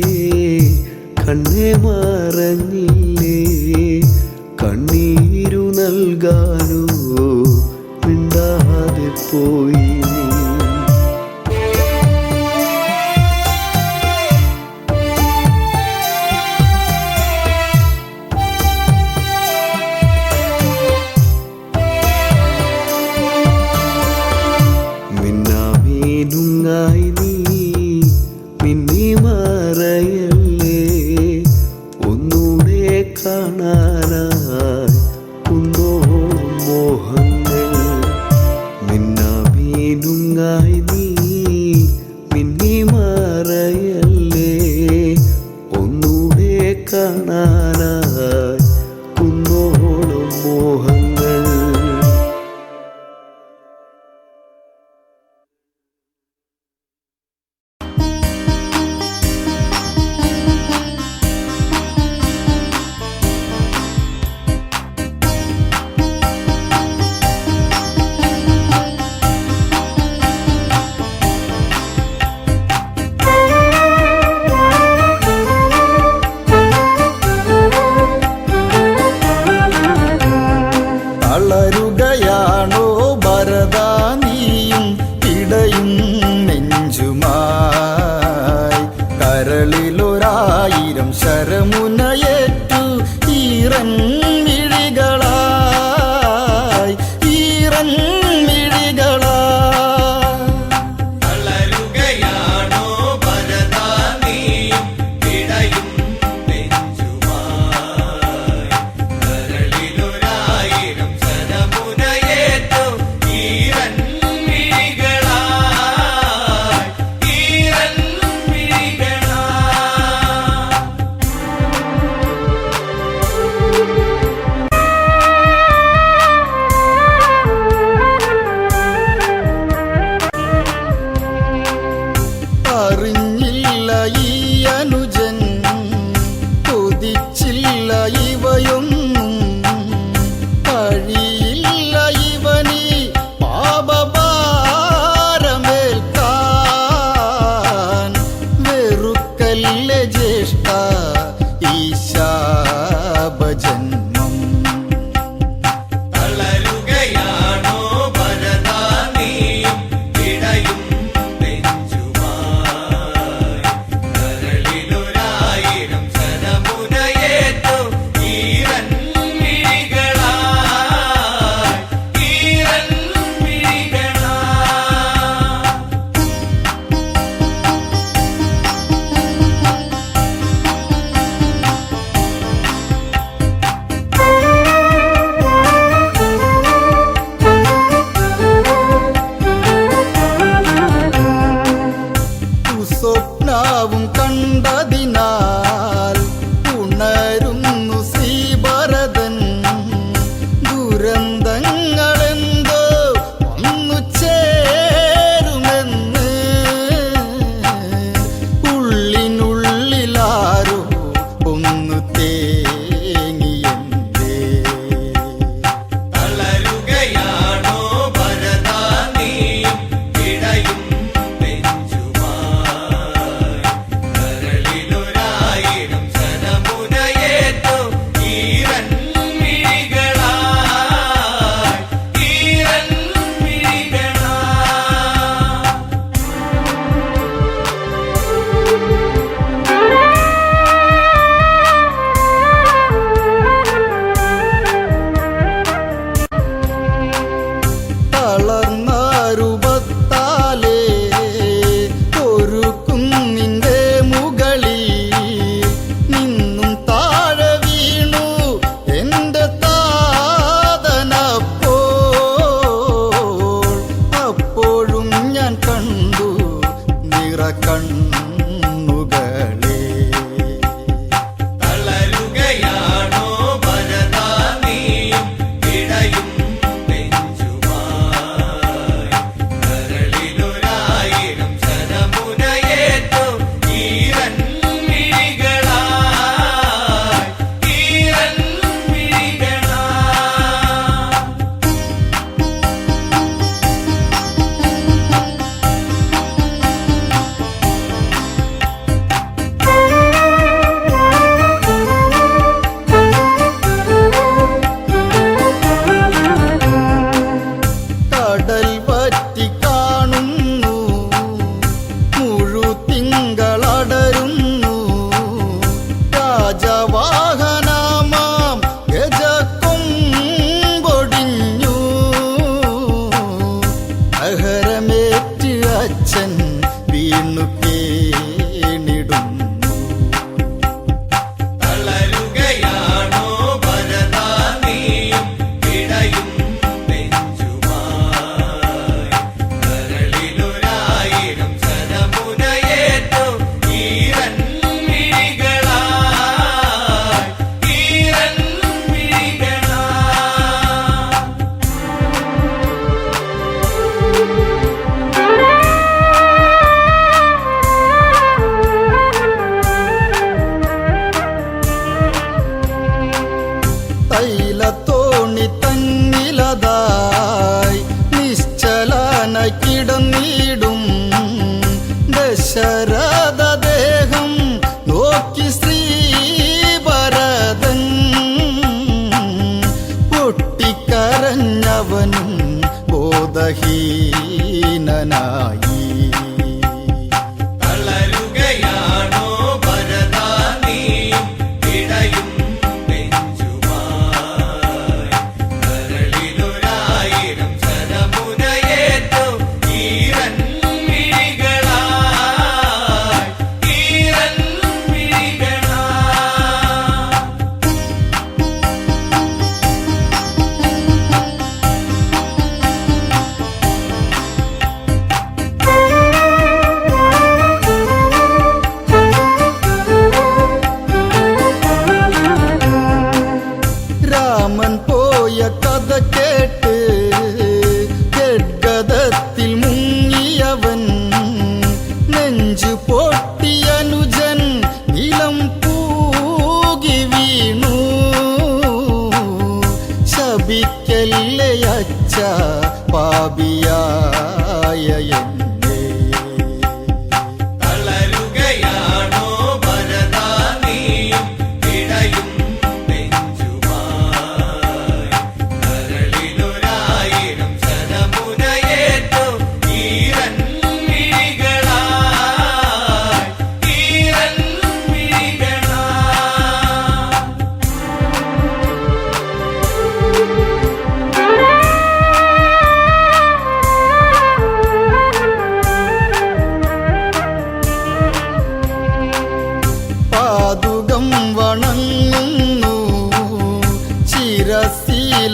കണ്ണേ മറഞ്ഞില്ലേ കണ്ണീരു നൽകാനോ മിണ്ടാതെ പോയി നീ ായി നീ മിന്നി മറയല്ലേ ഒന്നൂടെ കാണാനായി കുന്നോളം മോഹങ്ങൾ മിന്നാമീനുങ്ങായി നീ മിന്നി മറയല്ലേ ഒന്നൂടെ കാണാനായി കുന്നോളം മോഹങ്ങൾ ഇവയൊന്നും കഴിയില്ല ഇവനീ പാപഭാരമേൽക്കാൻ. വെറുക്കല്ലേ ജ്യേഷ്ഠ ഈ ശാപജന്മം. തളരുകയാണോ ഭരതാ നീയും ഇടയും നെഞ്ചുമായി. കരളിലൊരായിരം ശരമുനയേറ്റു ഈറൻ മിഴികളായി, ഈറൻ മിഴികളായി. സ്വപ്നവും കണ്ടതിനാൽ ഉണരുന്നു ശ്രീഭരതൻ. ദുരന്തങ്ങളെന്തോ വന്നു ചേരുമെന്ന് ഉള്ളിനുള്ളിലാരോ ഒന്ന് തേങ്ങിയെന്തേ. തളരുകയാണോ ഭരതാ നീയും ഇടയും നെഞ്ചുമായി. കരളിലൊരായിരം ശരമുനയേറ്റു ഈറൻ മിഴികളായി, ഈറൻ മിഴികളായി. തളർന്ന രൂപത്താലേ ഒരു കുന്നിന്റെ മുകളിൽ നിന്നും താഴെ വീണു എന്റെ താതനപ്പോൾ. അപ്പോഴും ഞാൻ കണ്ടു നിറകണ്ണുകളെ. തളരുകയാണോ ഭരതാ നീയും ഇടയും നെഞ്ചുമായി. കരളിലൊരായിരം ശരമുനയേറ്റു ഈറൻ മിഴികളായി, ഈറൻ മിഴികളായി. കടൽ പറ്റി കാണുന്നു മുഴുതിങ്കളടരുന്നു. രാജവാഹനമാം ഗജക്കൊമ്പൊടിഞ്ഞു. അഹരമേറ്റ് അച്ഛൻ വീണു കേണിടുന്നു. തളരുകയാണോ ഭരതാ നീയും ഇടയും നെഞ്ചുമായി. കരളിലൊരായിരം ശരമുനയേറ്റു ഈറൻ മിഴികളായി, ഈറൻ മിഴികളായി. തൈലത്തോണി തന്നിലതായി നിശ്ചലന കിടന്നിടും ദശരഥ ദേഹം നോക്കി ശ്രീഭരതൻ. പൊട്ടിക്കരഞ്ഞവനും ബോധഹീനനായി. തളരുകയാണോ ഭരതാ നീയും ഇടയും നെഞ്ചുമായി. കരളിലൊരായിരം ശരമുനയേറ്റു ഈറൻ മിഴികളായി, ഈറൻ മിഴികളായി. രാമൻ പോയ കഥ കേട്ട് ഗദ്ഗതത്തിൽ മുങ്ങിയവൻ നെഞ്ചു പൊട്ടിയനുജൻ നിലം പൂകി വീണു.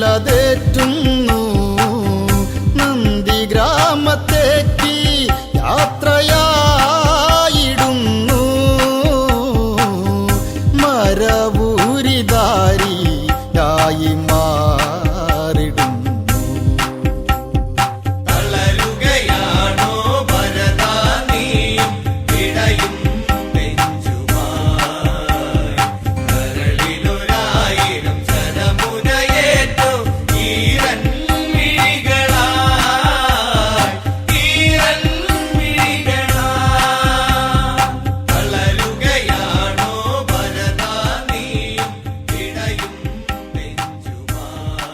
തിരശീലതേറ്റുന്നു നന്ദി ഗ്രാമത്തേക്ക് യാത്രയായിടുന്നു മരവൂരിധാരിയായി മാറിടുന്നു തളരുകയാണോ ഭരതാ നീയും പിടയും നെഞ്ചുമായി കരളിലൊരായിരം ശരമുനയേറ്റു ഈരൻ മിഴികളായി ഈരൻ മിഴികളായി തളരുകയാണോ ഭരതാ നീയും പിടയും നെഞ്ചുമായി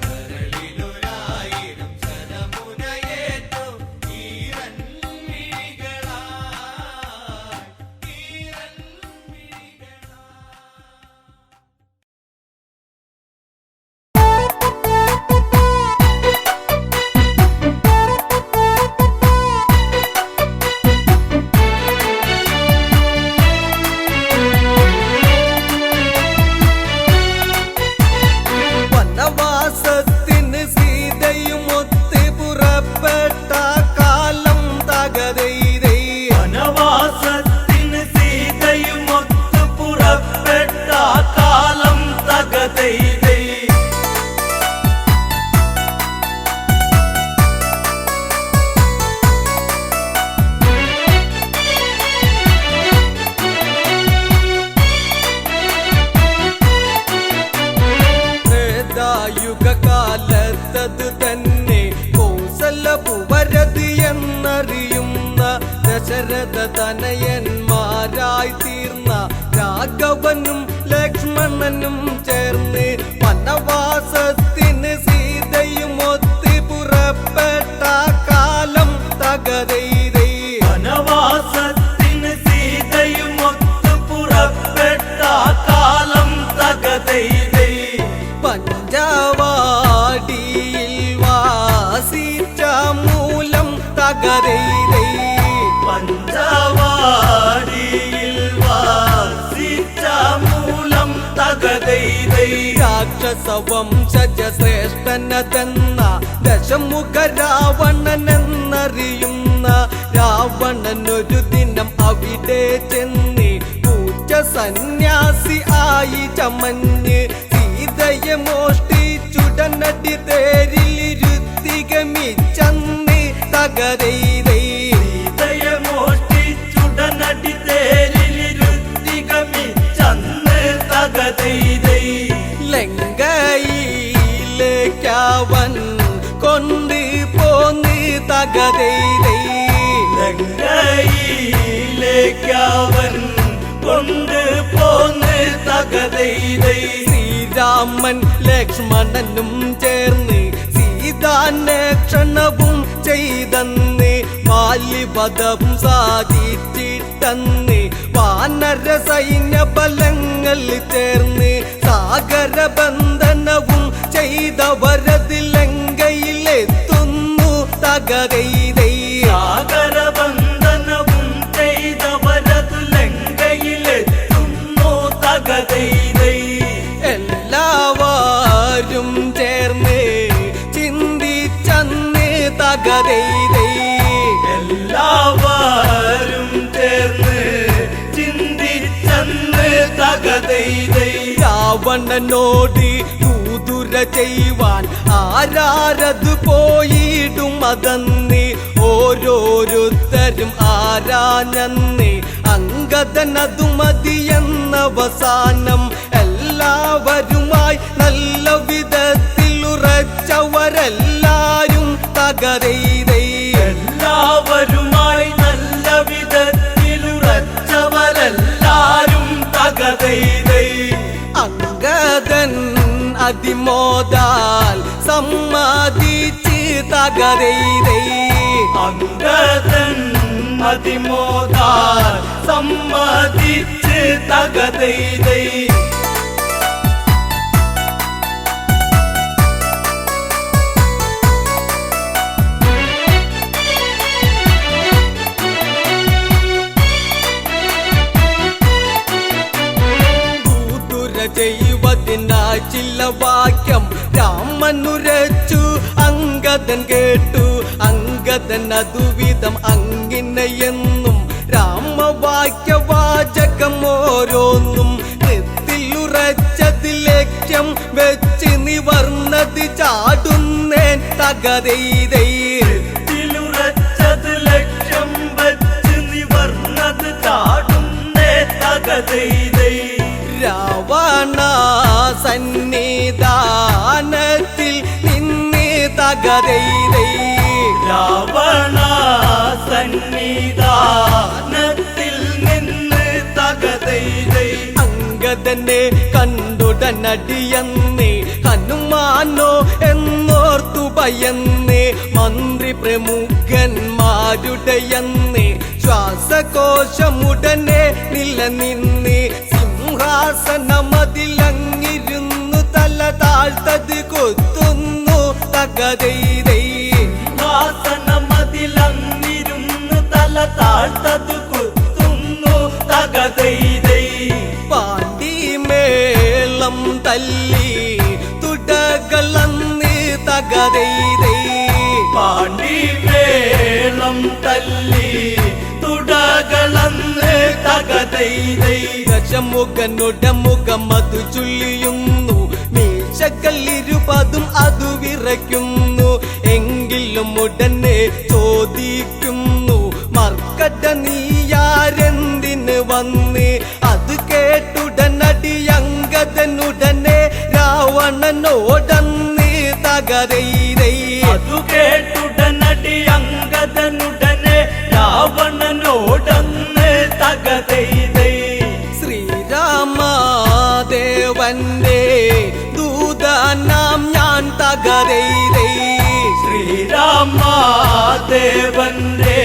കരളിലൊരായിരം ശരമുനയേറ്റു ഈരൻ മിഴികളായി ഈരൻ വനവാസത്തിന് സീതയുമൊത്ത് പുറപ്പെട്ട കാലം തകതൈതൈ വനവാസത്തിന് സീതയുമൊത്ത് പുറപ്പെട്ട കാലം തകതൈതൈ യുഗകാലത്തത് തന്നെ കൗസലപുവരത് എന്നറിയുന്ന ദശരഥ തനയന്മാരായി തീർന്ന രാഘവനും ലക്ഷ്മണനും ചേർന്ന് വനവാസത്തിന് സീതയുമൊത്ത് പുറപ്പെട്ട കാലം തകതൈതൈ വനവാസത്തിന് സീതയുമൊത്ത് പുറപ്പെട്ട കാലം തകതൈതൈ പഞ്ചവാടിയിൽ വാസിച്ച മൂലം തകതൈതൈ പഞ്ചവാടിയിൽ വാസിച്ച മൂലം തകതൈതൈ രാക്ഷസ വംശജ ശ്രേഷ്ഠനതെന്ന ദശമുഖ രാവണനെന്നറിയുന്ന രാവണനൊരു ദിനം അവിടെ ചെന്ന് പൂച്ച സന്യാസി ആയി ചമഞ്ഞ് സീതയെ മോഷ്ടിച്ചുടനടി തേരിലിരുത്തികമിച്ചന്ന് തകതൈതൈ സീതയെ മോഷ്ടിച്ചുടനടി തേരിലിരുത്തികമിച്ചന്ന് തകതൈതൈ ലങ്കയിലേക്കവൻ കൊണ്ട് പോന്ന് തകതൈതൈ ലങ്കയിലേക്കവൻ കൊണ്ട് പോന്ന് തകതൈതൈ ശ്രീരാമൻ ലക്ഷ്മണനും ചേർന്ന് സീതാന്വേഷണവും ചെയ്തന്ന് ബാല്യവധം സാധിച്ചിട്ടന്ന് വാനര സൈന്യ ബലങ്ങൾ ചേർന്ന് സാഗരബന്ധനവും ചെയ്തവരത് ലങ്കയിലെത്തുന്നു തകതൈതൈ സാഗരബന്ധനവും ചെയ്തവരത് ലങ്കയിലെത്തുന്നു തകതൈതൈ എല്ലാവരും ചേർന്ന് ചിന്തിച്ചന്ന് തകതൈതൈ എല്ലാവരും ചേർന്ന് ചിന്തിച്ചന്ന് തകതൈതൈ രാവണനോട് ദൂതുര ചെയ്യുവാൻ ആരാരത് പോയിടും അതന്ന് ഓരോരുത്തരും ആരാഞ്ഞന്ന് അങ്കദനതു മതിയെന്നവസാനം എല്ലാവരുമായി നല്ല വിധത്തിൽ ഉറച്ചവരെല്ലാരും തകതൈതൈ എല്ലാവരുമായി നല്ല വിധത്തിലുറച്ചവരെല്ലാരും തകതൈതൈ അങ്കദൻ അതിമോദാൽ സമ്മതിച്ച് തകതൈതൈ അങ്കദൻ അതിമോദാൽ സമ്മതിച്ച് തകതൈതൈ ഇതിനായി ചില വാക്യം രാമനുരച്ചു അംഗദൻ കേട്ടു. അംഗദൻ അതുവിധം അങ്ങിനെയെന്നും രാമവാക്യവാചകം ഓരോന്നും ത്തിൽ ലക്ഷ്യം വെച്ച് നിവർന്നത് ചാടുന്നേൻ തകതെയ്തൈ. ലക്ഷ്യം വെച്ച് നിവർന്നത് ചാടുന്നേ തകതെയ്തൈ. രാവണ സന്നിധാനത്തിൽ നിന്ന് തകതെയ്തൈ. രാവണ സന്നിധാനത്തിൽ നിന്ന് തകതെയ്തൈ. അംഗദനെ കണ്ടുടനടിയെന്ന് ഹനുമാനോ എന്നോർത്തു ഭയന്ന് മന്ത്രി പ്രമുഖന്മാരുടെയെന്ന് ശ്വാസകോശമുടനെ നിലനിന്ന് സിംഹാസനമതിലങ്ങിരുന്നു തല താഴ്ത്തത് കൊത്തുന്നു തകതെയ്തൈ. സിംഹാസനമതിലങ്ങിരുന്നു തല താഴ്ത്തത് കൊത്തുന്നു തകതെയ്തൈ. പാണ്ടിമേളം തല്ലി തുടകളന്ന് തകതെയ്തൈ. പാണ്ടിമേളം തല്ലി തുടകളന്ന് തകതെയ്തൈ. ദശമുഖനുടമുഖം അതു ചൊല്ലിയുന്നു മീശക്കല്ലിരുപതും അതു വിറയ്ക്കുന്നു. എങ്കിലും ഉടനെ ചോദിക്കുന്നു മർക്കട നീയാരെന്തിന് വന്ന്. അത് കേട്ടുടനടി അംഗദനുടനെ രാവണനോടന്ന് തകതെയ്തൈ. അതു കേട്ടുടനടി അംഗദനുടനെ രാവണനോടന്ന് തകതെയ്തൈ. ശ്രീരാമദേവന്റെ ദൂതനാം ഞാൻ തകതെയ്തൈ. ശ്രീരാമദേവന്റെ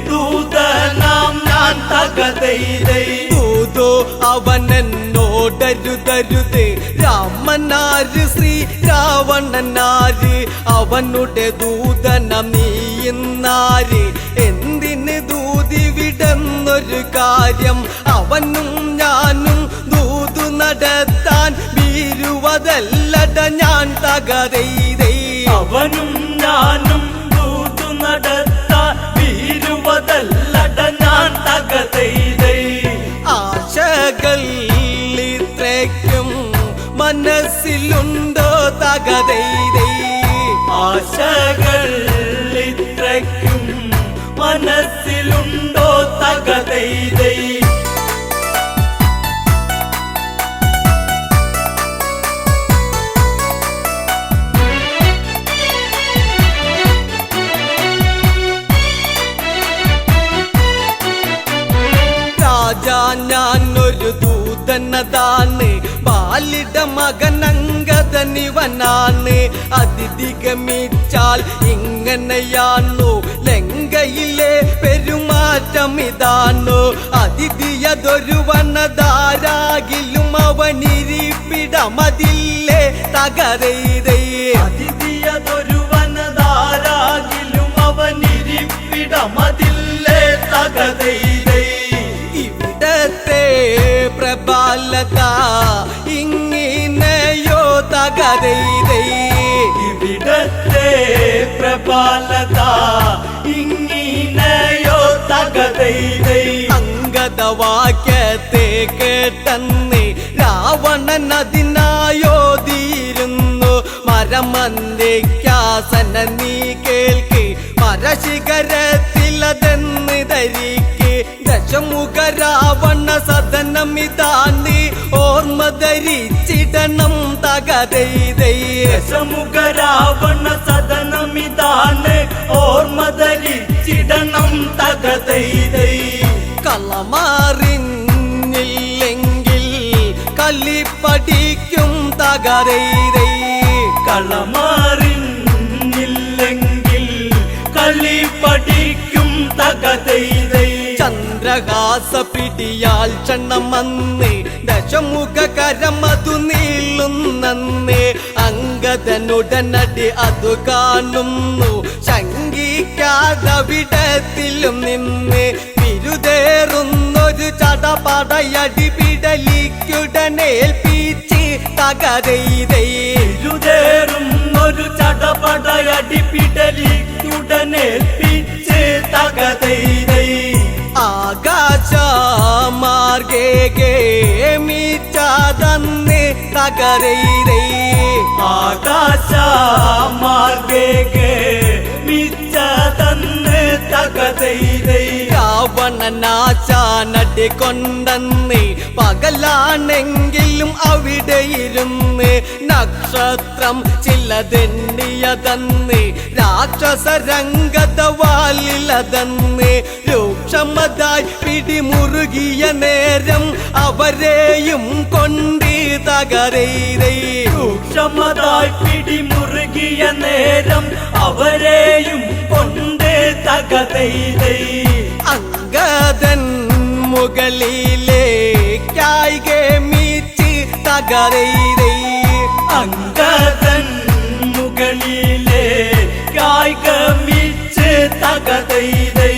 ദൂതനാം ഞാൻ തകതെയ്തൈ. ദൂതോ അവനെന്നോടരുതരുത് രാമനാര് ശ്രീ രാവണനാര്. അവനുടെ ദൂതനം നീയുന്നാര്. എന്തിന് ദൂതിവിടുന്നൊരു കാര്യം. അവനും ഞാനും ദൂതു നടത്താൻ വീരുവതല്ലട ഞാൻ തകതെയ്തൈ. അവനും ഞാനും ദൂതു നടത്താൻ വീരുവതല്ലട ഞാൻ തകതെയ്തൈ. ആശകൾ ഇത്രയ്ക്കും മനസ്സിലുണ്ടോ തകതെയ്തൈ. ആശകൾ ഇത്രയ്ക്കും മനസ്സിലുണ്ടോ തകതെയ്തൈ. രാജാ ഞാനൊരു ദൂതനതാണ്. ബാലിട മകനങ്കദനിവനാണ്. അതിഥി ഗമിച്ചാൽ ഇങ്ങനെയാണു ലങ്കയിലെ പെരുമാറ്റം ഇതാണു. അതിഥിയതൊരു വനതാരാകിലും അവനിരിപ്പിടമതില്ലേ തകതെയ്തൈ. അതിഥിയതൊരു വനതാരാകിലും അവനിരിപ്പിടമതില്ലേ തകതെയ്തൈ. ഇവിടത്തെ പ്രബലത ഇങ്ങിനെയോ തകതെയ്തൈ. ഇവിടത്തെ പ്രബലത ഇങ്ങിനെയോ തകതെയ്തൈ. അംഗദവാക്യത്തെ കേട്ടെന്ന് രാവണൻ അതിനായോതിയിരുന്നു. മരമന്ദിക്കാസന നീ കേൾക്ക് മരശിഖരത്തിലതെന്ന് ധരിക്ക്. ദശമുഖ രാവണ സദനമിതാണ് ഓർമ്മ ധരിച്ചിടണം തകതെയ്തൈ. ദശമുഖ രാവണ സദനമിതാണ് ഓർമ്മ ധരിച്ചിടണം തകതെയ്തൈ. കളമാറിഞ്ഞില്ലെങ്കിൽ കലിപ്പടിക്കും തകതെയ്തൈ. കളമാറിഞ്ഞില്ലെങ്കിൽ കളി പഠിക്കും തകതെയ്തൈ. ചന്ദ്രഹാസ പിടിയാൽ ക്ഷണമന്ന് ദശമുഖ കരമതു നീളുന്നന്ന്. അംഗദനുടനടി അതു കാണുന്നു ശങ്കിക്കാതവിടത്തിലും നിന്ന്. വിരുദേറുന്നൊരു ചടപടയടി പിടലിക്കുടനേൽപ്പിച്ച് തകരൈതൈ ഇരുതേറും ഒരു ചടപടയടിപ്പിടലിക്കുടനേൽപ്പിച്ച് തകതൈതൈ ആകാശ മാർഗേ മീച്ചാതന്ന് തകരൈതൈ ആകാശ മാർഗേ മിച്ചതന്ന് തകതൈതൈ രാവണനാശാനടി കൊണ്ടെന്ന് പകലാണെങ്കിലും അവിടെ ഇരുന്ന് നക്ഷത്രം ചിലതെണ്ണിയതന്ന് രാക്ഷസരംഗത വാലിലതന്ന് രൂക്ഷമതായി പിടിമുറുകിയ നേരം അവരെയും കൊണ്ട് തകരൈതൈ സൂക്ഷ്മതായി പിടിമുറുകിയ നേരം അവരെയും കൊണ്ട് തകതൈതൈ അങ്കദൻ മുകളിലേക്കായി ഗമിച്ച് തകരൈതൈ അങ്കദൻ മുകളിലെ കായികമിച്ച് തകതൈതൈ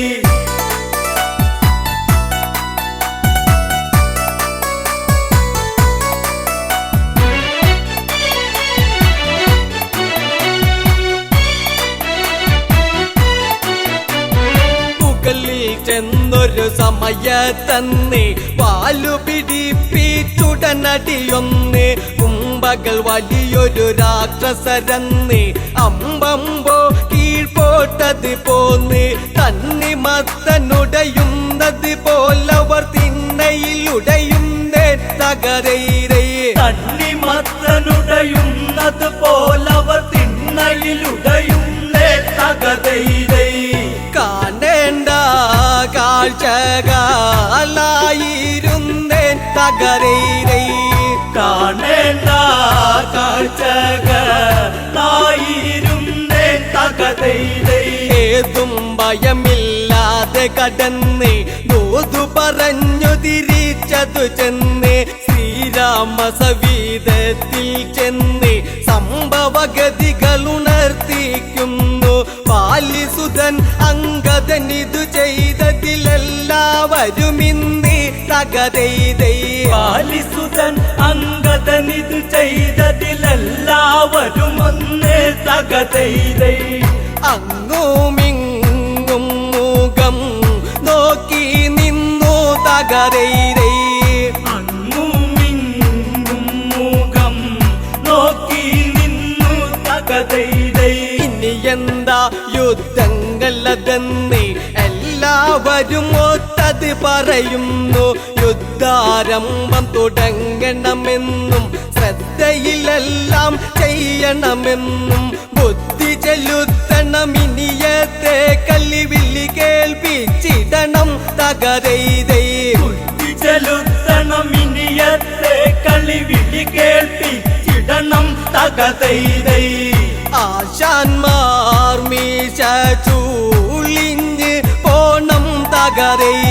മുകളിൽ ചെന്നൊരു സമയത്തന്ന് പാലു പിടിപ്പിച്ചുടനടിയൊന്ന് കുമ്പകൾ വലിയൊരു രാക്ഷസരന്ന് അമ്പമ്പോ കീഴ്പോട്ടത് പോന്ന് തന്നിമത്തനുടയുന്നത് പോലവർ തിണ്ണയിലുടയുന്നേ തകരൈതൈ തണ്ണിമത്തനുടയുന്നത് പോലവർ തിണ്ണയിലുടയുന്നേ തകതൈതൈ കാണേണ്ട കാഴ്ചകളായിരുന്നേ തകരൈതൈ കാണേണ്ട കാഴ്ചകളായിരുന്നേ തകതൈതൈ ഏതും ഭയമില്ലാതെ കടന്ന് ദൂതു പറഞ്ഞു തിരിച്ചതു ചെന്ന് ശ്രീരാമ സവീതത്തിൽ ചെന്ന് സംഭവഗതികൾ ഉണർത്തിക്കുന്നു പാലിസുതൻ അങ്കദൻ ഇതു ചെയ്തതിലെല്ലാവരും ഇന്ന് തകരൈതൈ പാലിസുതൻ അങ്കദനിതു ചെയ്തതിലെല്ലാവരും ഒന്ന് തകതൈതൈ അങ്ങുമിങ്ങും മുഖം നോക്കി നിന്നു തകരൈതൈ അങ്ങുമിങ്ങും മുഖം നോക്കി നിന്നു തകതൈതൈ ഇനി എന്താ യുദ്ധങ്ങളതെന്ന് എല്ലാവരും ഒത്തത് പറയുന്നു യുദ്ധാരംഭം തുടങ്ങണമെന്നും ശ്രദ്ധയിലെല്ലാം ചെയ്യണമെന്നും ബുദ്ധി ചെലുത്തണം ഇനിയത്തെ കല്ലിവിളി കേൾപ്പിച്ചിടണം തകരൈതൈ ബുദ്ധി ചെലുത്തണം ഇനിയത്തെ കളിവിളി കേൾപ്പിച്ചിടണം തകതൈതൈ ആശാന്മാർ മീശ ചൂളിഞ്ഞ് പോണം തകരൈതൈ